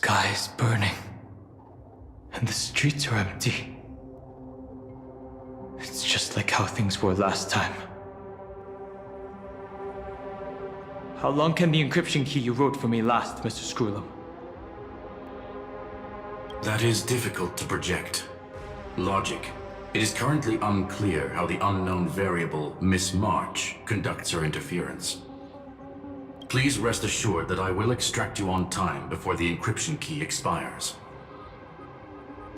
sky is burning, and the streets are empty. It's just like how things were last time. How long can the encryption key you wrote for me last, Mr. Screwlum? That is difficult to project. Logic. It is currently unclear how the unknown variable, Miss March, conducts her interference. Please rest assured that I will extract you on time before the encryption key expires.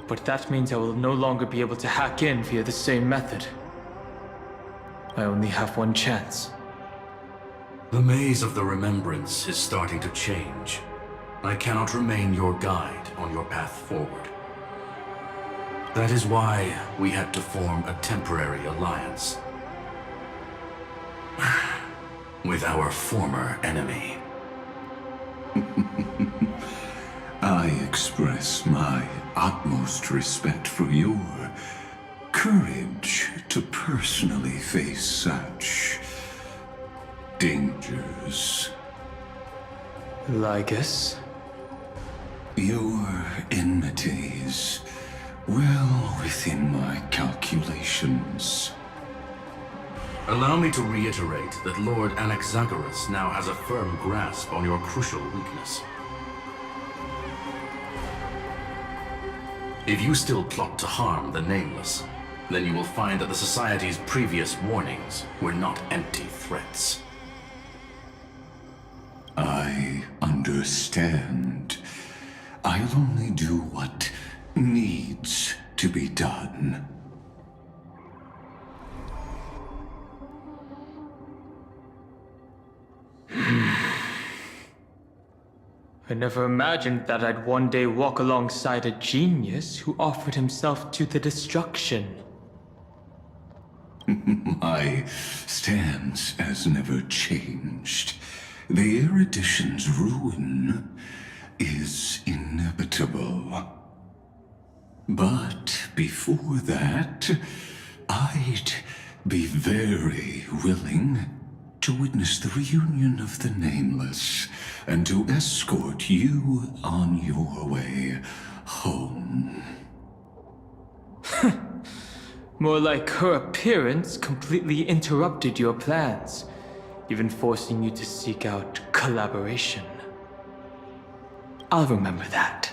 But that means I will no longer be able to hack in via the same method. I only have one chance. The maze of the remembrance is starting to change. I cannot remain your guide on your path forward. That is why we had to form a temporary alliance with our former enemy. I express my utmost respect for your courage to personally face such dangers. Lygus? Your enmities, well within my calculations. Allow me to reiterate that Lord Anaxagoras now has a firm grasp on your crucial weakness. If you still plot to harm the Nameless, then you will find that the Society's previous warnings were not empty threats. I understand. I'll only do what needs to be done. I never imagined that I'd one day walk alongside a genius who offered himself to the destruction. My stance has never changed. The erudition's ruin is inevitable. But before that, I'd be very willing to witness the reunion of the Nameless and to escort you on your way home. More like her appearance completely interrupted your plans, even forcing you to seek out collaboration. I'll remember that.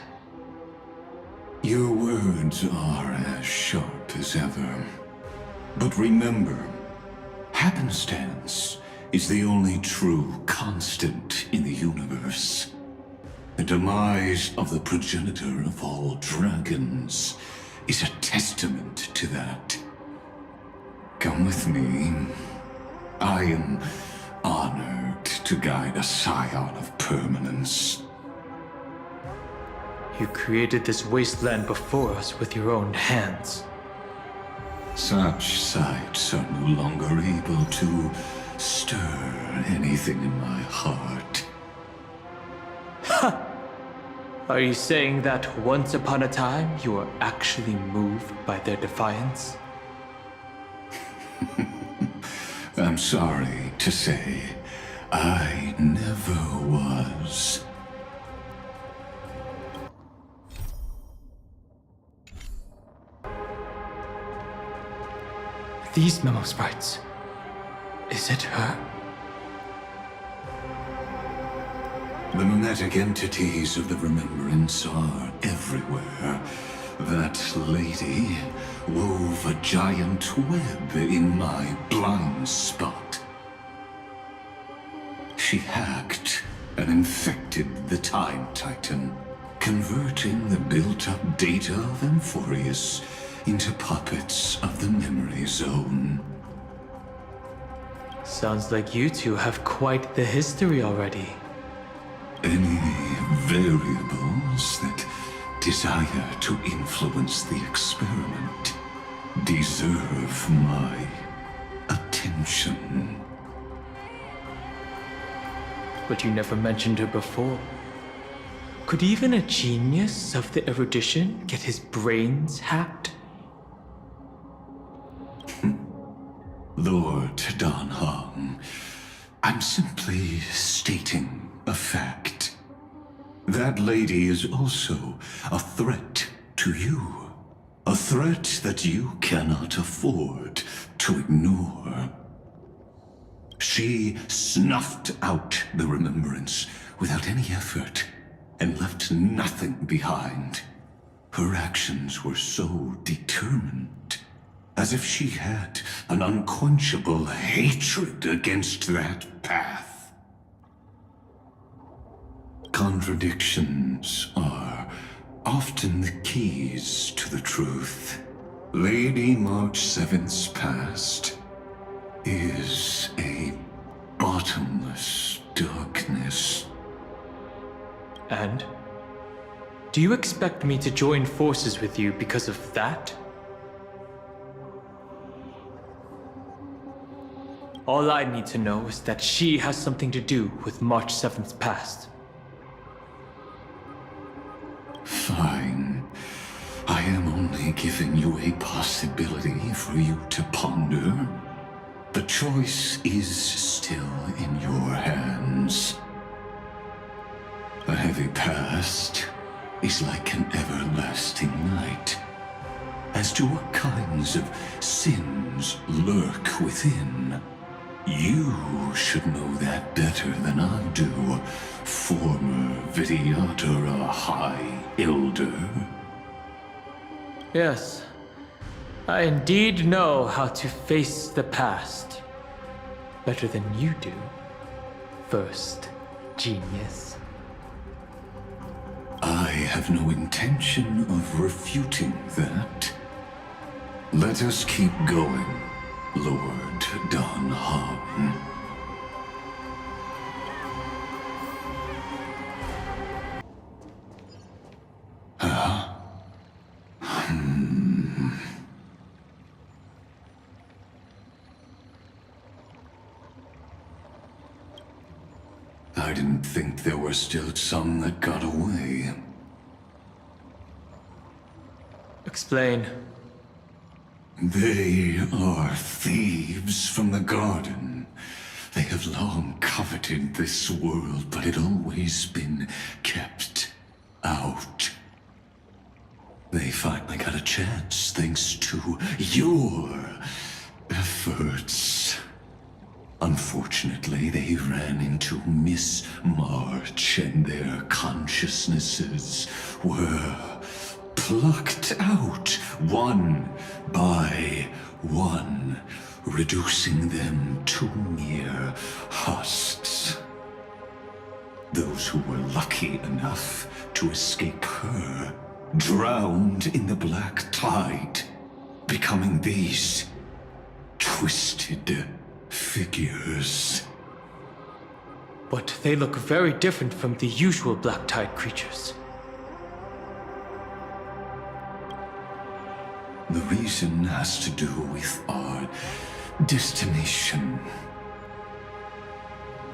Your words are as sharp as ever. But remember, happenstance is the only true constant in the universe. The demise of the progenitor of all dragons is a testament to that. Come with me. I am honored to guide a scion of permanence. You created this wasteland before us with your own hands. Such sights are no longer able to stir anything in my heart. Are you saying that once upon a time you were actually moved by their defiance? I'm sorry to say, I never was. These memo sprites. Is it her? The mimetic entities of the remembrance are everywhere. That lady wove a giant web in my blind spot. She hacked and infected the Time Titan, converting the built-up data of Amphoreus into puppets of the memory zone. Sounds like you two have quite the history already. Any variables that desire to influence the experiment deserve my attention. But you never mentioned her before. Could even a genius of the erudition get his brains hacked? Lord Dan Hong, I'm simply stating a fact. That lady is also a threat to you. A threat that you cannot afford to ignore. She snuffed out the remembrance without any effort and left nothing behind. Her actions were so determined, as if she had an unquenchable hatred against that path. Contradictions are often the keys to the truth. Lady March 7's past is a bottomless darkness. And? Do you expect me to join forces with you because of that? All I need to know is that she has something to do with March 7's past. Fine. I am only giving you a possibility for you to ponder. The choice is still in your hands. A heavy past is like an everlasting night. As to what kinds of sins lurk within, you should know that better than I do, former Vidyadhara High Elder. Yes, I indeed know how to face the past. Better than you do, first genius. I have no intention of refuting that. Let us keep going, Lord Don Han. I didn't think there were still some that got away. Explain. They are thieves from the garden. They have long coveted this world, but it always been kept out. They finally got a chance thanks to your efforts. Unfortunately, they ran into Miss March and their consciousnesses were plucked out one by one, reducing them to mere husks. Those who were lucky enough to escape her drowned in the black tide, becoming these twisted figures. But they look very different from the usual Black Tide creatures. The reason has to do with our destination.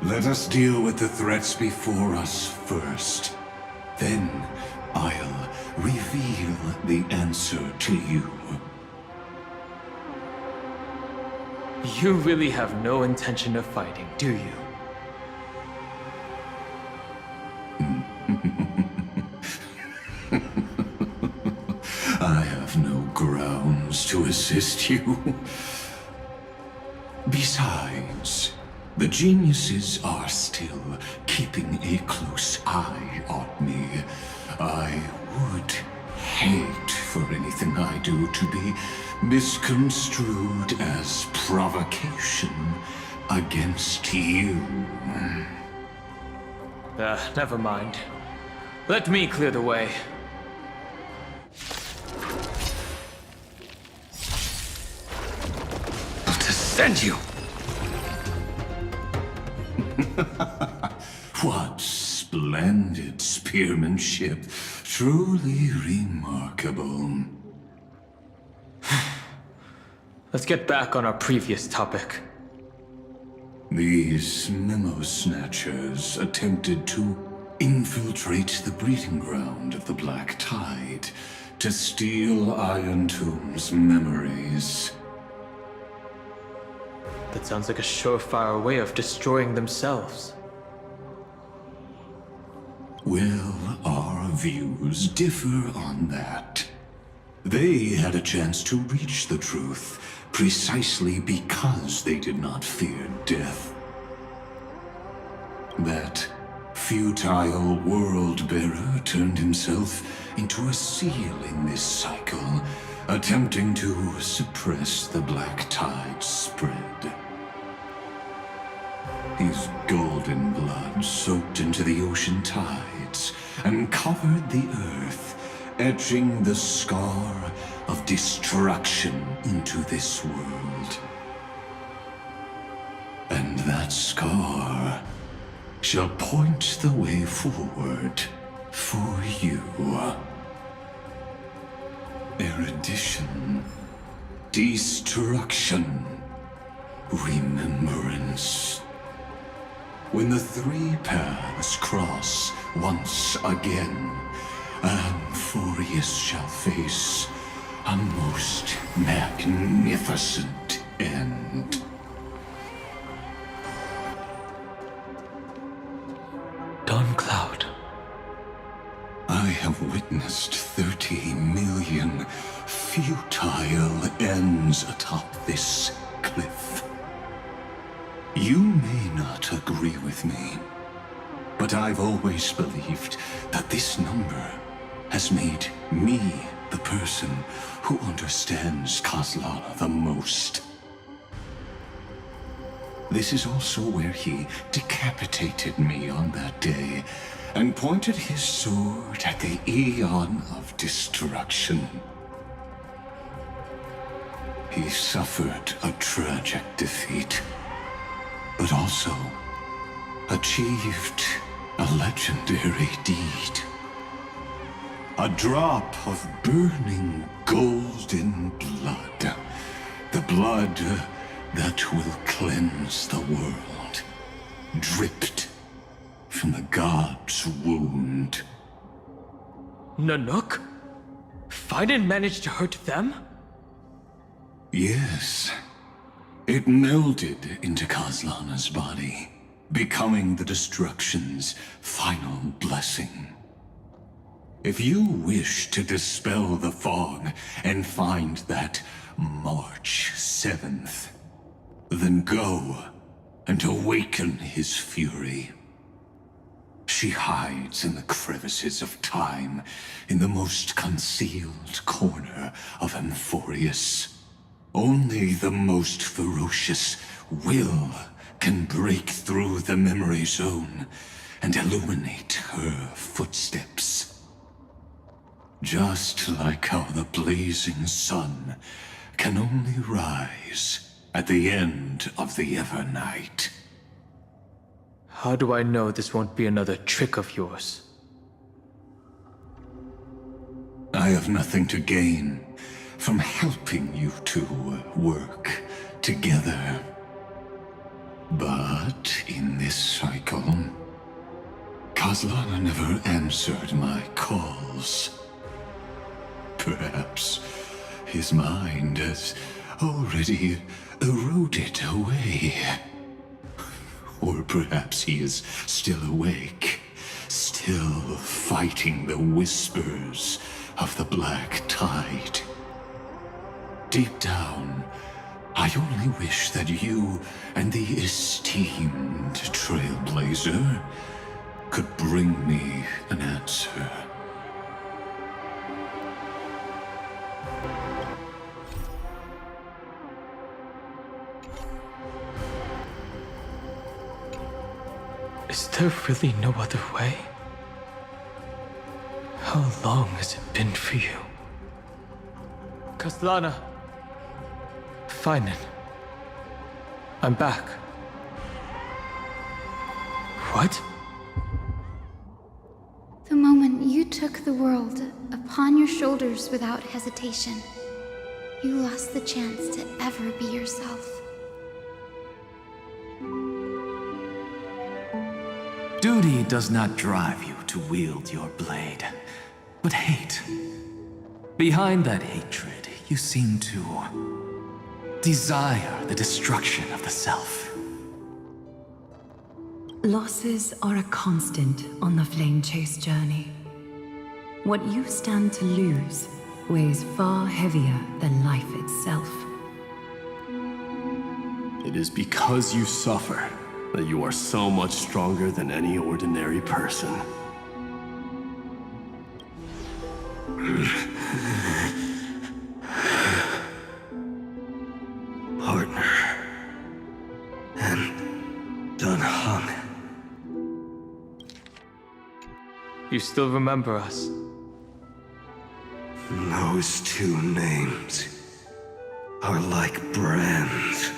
Let us deal with the threats before us first. Then I'll reveal the answer to you. You really have no intention of fighting, do you? I have no grounds to assist you. Besides, the geniuses are still keeping a close eye on me. I would hate for anything I do to be misconstrued as provocation against you. Never mind. Let me clear the way. To send you! What splendid spearmanship. Truly remarkable. Let's get back on our previous topic. These memo snatchers attempted to infiltrate the breeding ground of the Black Tide to steal Iron Tomb's memories. That sounds like a surefire way of destroying themselves. Well, our views differ on that. They had a chance to reach the truth precisely because they did not fear death. That futile world-bearer turned himself into a seal in this cycle, attempting to suppress the black tide spread. His golden blood soaked into the ocean tides and covered the earth, etching the scar of destruction into this world. And that scar shall point the way forward for you. Erudition, destruction, remembrance. When the three paths cross once again, Amphoreus shall face a most magnificent end. Dawn Cloud. I have witnessed 30 million futile ends atop this cliff. You may not agree with me, but I've always believed that this number has made me the person who understands Kozlana the most. This is also where he decapitated me on that day and pointed his sword at the Aeon of Destruction. He suffered a tragic defeat, but also achieved a legendary deed. A drop of burning golden blood. The blood that will cleanse the world. Dripped from the god's wound. Nanook? Fiden managed to hurt them? Yes. It melded into Kozlana's body, becoming the destruction's final blessing. If you wish to dispel the fog and find that March 7th, then go and awaken his fury. She hides in the crevices of time, in the most concealed corner of Amphoreus. Only the most ferocious will can break through the memory zone and illuminate her footsteps. Just like how the blazing sun can only rise at the end of the Evernight. How do I know this won't be another trick of yours? I have nothing to gain from helping you two work together. But in this cycle, Kozlana never answered my calls. Perhaps his mind has already eroded away. Or perhaps he is still awake, still fighting the whispers of the black tide. Deep down, I only wish that you and the esteemed Trailblazer could bring me an answer. Is there really no other way? How long has it been for you? Kozlana. Finen. I'm back. What? The moment you took the world upon your shoulders without hesitation, you lost the chance to ever be yourself. Duty does not drive you to wield your blade, but hate. Behind that hatred, you seem to desire the destruction of the self. Losses are a constant on the Flame Chase journey. What you stand to lose weighs far heavier than life itself. It is because you suffer that you are so much stronger than any ordinary person. Partner. And done hung. You still remember us? Those two names are like brands.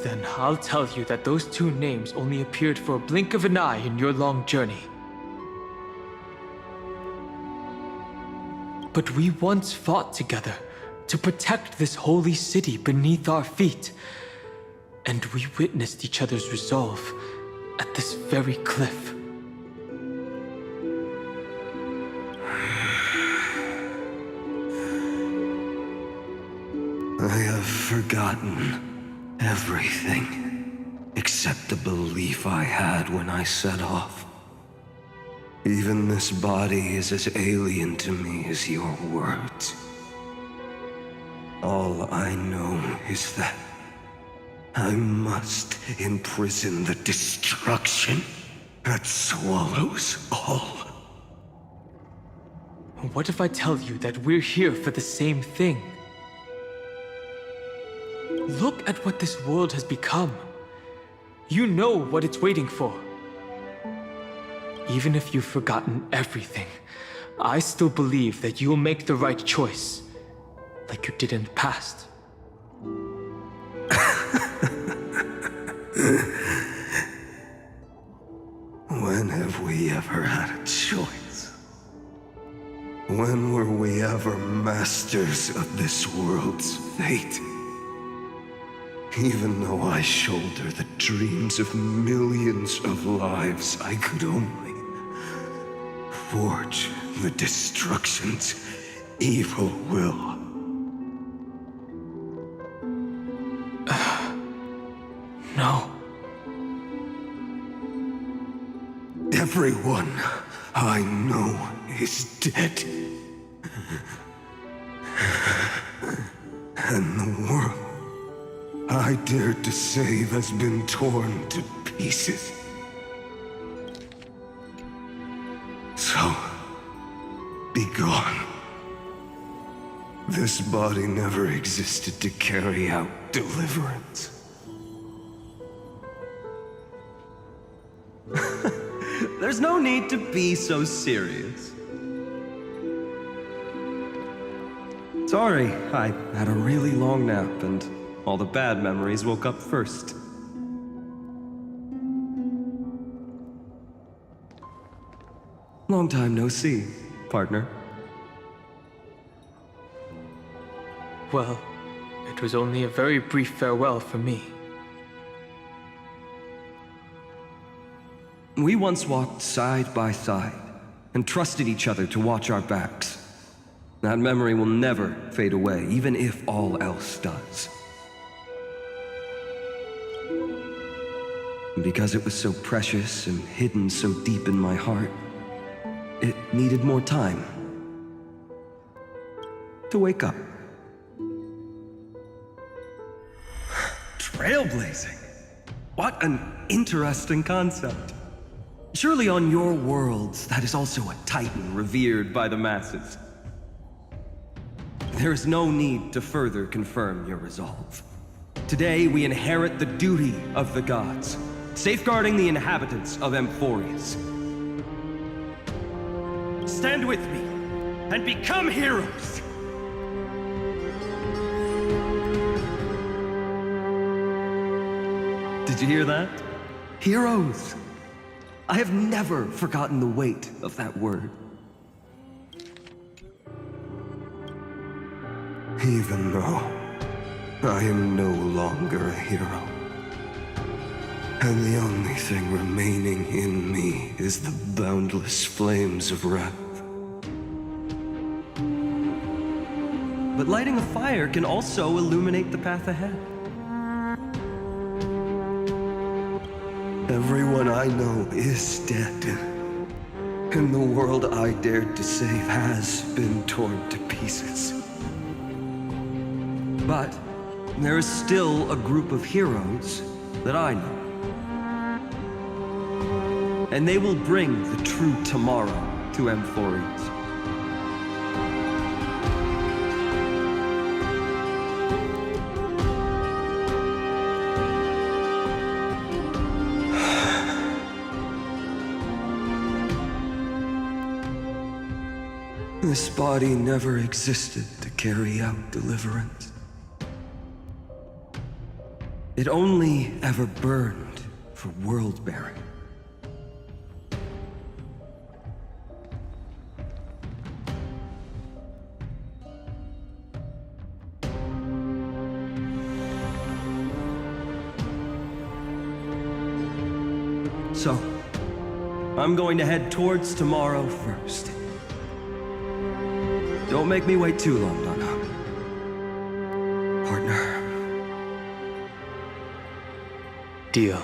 Then I'll tell you that those two names only appeared for a blink of an eye in your long journey. But we once fought together to protect this holy city beneath our feet. And we witnessed each other's resolve at this very cliff. I have forgotten everything except the belief I had when I set off. Even this body is as alien to me as your words. All I know is that I must imprison the destruction that swallows all. What if I tell you that we're here for the same thing? Look at what this world has become. You know what it's waiting for. Even if you've forgotten everything, I still believe that you'll make the right choice, like you did in the past. When have we ever had a choice? When were we ever masters of this world's fate? Even though I shoulder the dreams of millions of lives, I could only forge the destruction's evil will. No. Everyone I know is dead. And the world I dared to save has been torn to pieces. So, be gone. This body never existed to carry out deliverance. There's no need to be so serious. Sorry, I had a really long nap and all the bad memories woke up first. Long time no see, partner. Well, it was only a very brief farewell for me. We once walked side by side and trusted each other to watch our backs. That memory will never fade away, even if all else does. And because it was so precious and hidden so deep in my heart, it needed more time to wake up. Trailblazing. What an interesting concept. Surely on your worlds, that is also a titan revered by the masses. There is no need to further confirm your resolve. Today, we inherit the duty of the gods, safeguarding the inhabitants of Amphoreus. Stand with me, and become heroes! Did you hear that? Heroes! I have never forgotten the weight of that word. Even though I am no longer a hero, and the only thing remaining in me is the boundless flames of wrath. But lighting a fire can also illuminate the path ahead. Everyone I know is dead. And the world I dared to save has been torn to pieces. But there is still a group of heroes that I know. And they will bring the true tomorrow to Amphoreus. This body never existed to carry out deliverance. It only ever burned for world-bearing. So, I'm going to head towards tomorrow first. Don't make me wait too long, Donna. Partner. Deal.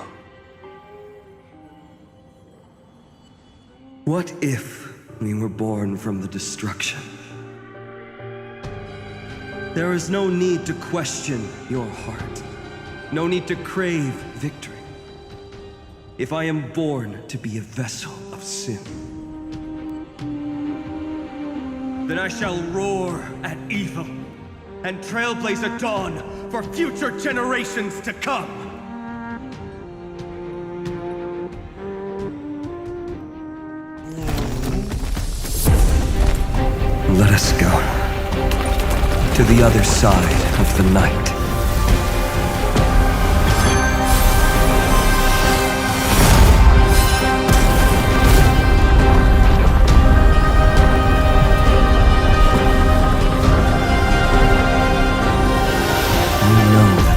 What if we were born from the destruction? There is no need to question your heart. No need to crave victory. If I am born to be a vessel of sin, then I shall roar at evil and trailblaze a dawn for future generations to come. Let us go to the other side of the night.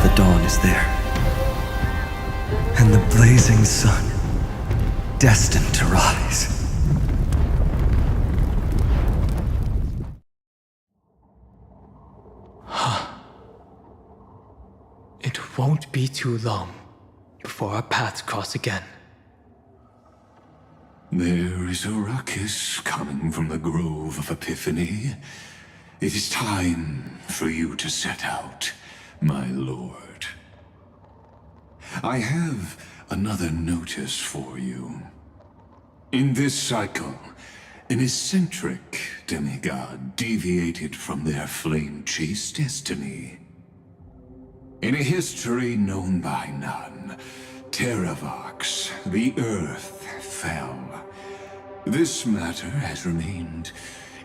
The dawn is there, and the blazing sun, destined to rise. It won't be too long before our paths cross again. There is a ruckus coming from the Grove of Epiphany. It is time for you to set out, my lord. I have another notice for you. In this cycle, an eccentric demigod deviated from their flame-chased destiny. In a history known by none, Terravox, the Earth, fell. This matter has remained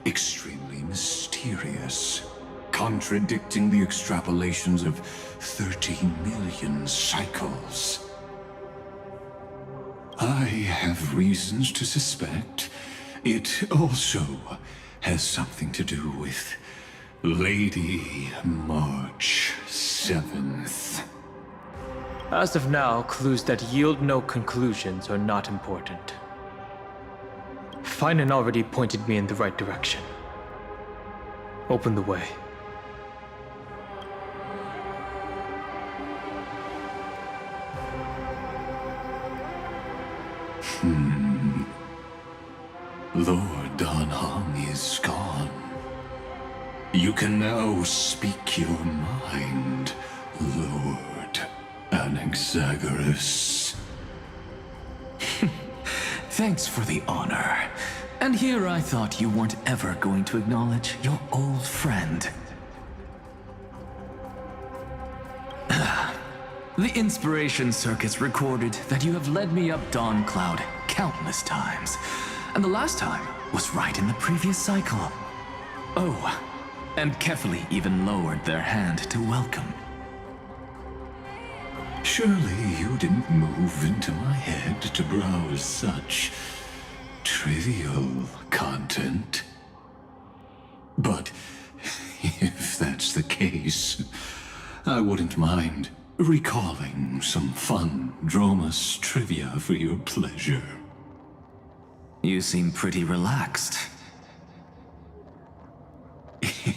extremely mysterious, contradicting the extrapolations of 13 million cycles. I have reasons to suspect it also has something to do with Lady March 7th. As of now, clues that yield no conclusions are not important. Finan already pointed me in the right direction. Open the way. Lord Donhong is gone. You can now speak your mind, Lord Anaxagoras. Thanks for the honor. And here I thought you weren't ever going to acknowledge your old friend. The Inspiration Circuits recorded that you have led me up Dawn Cloud countless times. And the last time was right in the previous cycle. Oh, and Kefali even lowered their hand to welcome. Surely you didn't move into my head to browse such trivial content. But if that's the case, I wouldn't mind recalling some fun Dromus trivia for your pleasure. You seem pretty relaxed.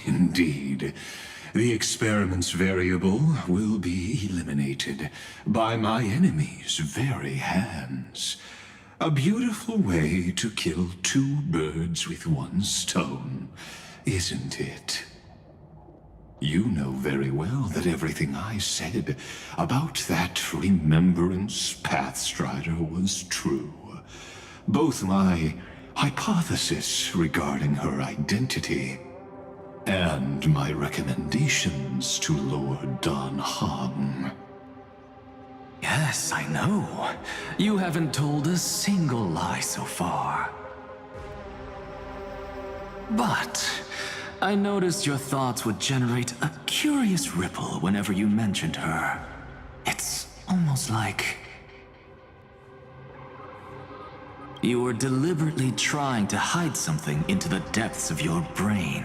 Indeed. the experiment's variable will be eliminated by my enemy's very hands. A beautiful way to kill two birds with one stone, isn't it? You know very well that everything I said about that Remembrance Pathstrider was true. Both my hypothesis regarding her identity and my recommendations to Lord Don Hong. Yes, I know. You haven't told a single lie so far. But I noticed your thoughts would generate a curious ripple whenever you mentioned her. It's almost like you were deliberately trying to hide something into the depths of your brain.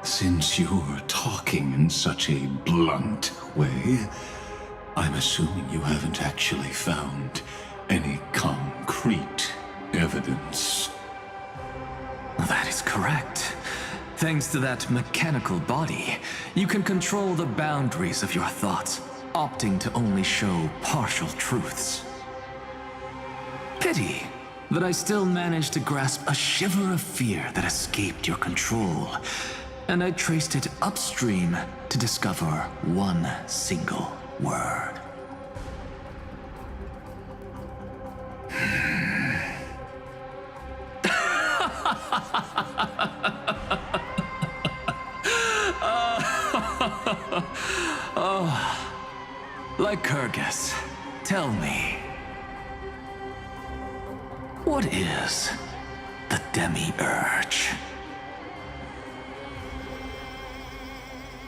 Since you're talking in such a blunt way, I'm assuming you haven't actually found any concrete evidence. That is correct. Thanks to that mechanical body, you can control the boundaries of your thoughts, opting to only show partial truths. Pity that I still managed to grasp a shiver of fear that escaped your control, and I traced it upstream to discover one single word. Lycurgus, tell me, what is the Demiurge?